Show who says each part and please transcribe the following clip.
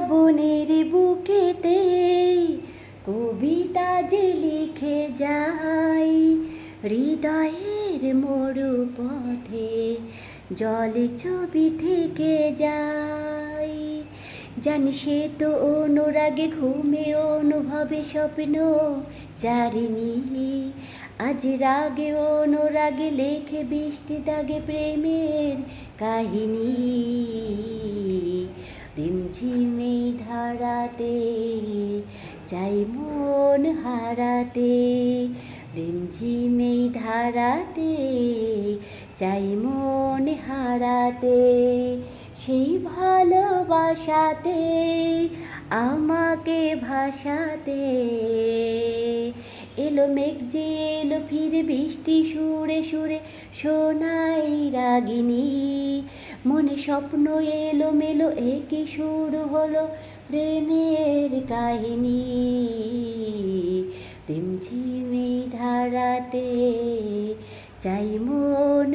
Speaker 1: শ্রাবণের বুকেতে কবিতা যে লিখে যাই, হৃদয়ের মরু পথে জল ছবি থেকে যাই। জানি সে তো অনুরাগে ঘুমে অনুভবে স্বপ্ন চারিণী, আজ রাগে অনুরাগে লেখে বৃষ্টি দাগে প্রেমের কাহিনী। রিমঝিমে ধারাতে চাই মন হারাতে, রিমঝিমে ধারাতে চাই মন হারাতে। সেই ভালোবাসাতে আমাকে ভাসাতে এলো মেঘ যে এলো ফিরে বৃষ্টি সুরে সুরে শোনাই রাগিনী। মনে স্বপ্ন এলো মেলো একই শুরু হলো প্রেমের কাহিনী। রিমঝিমে ধারাতে চাই মন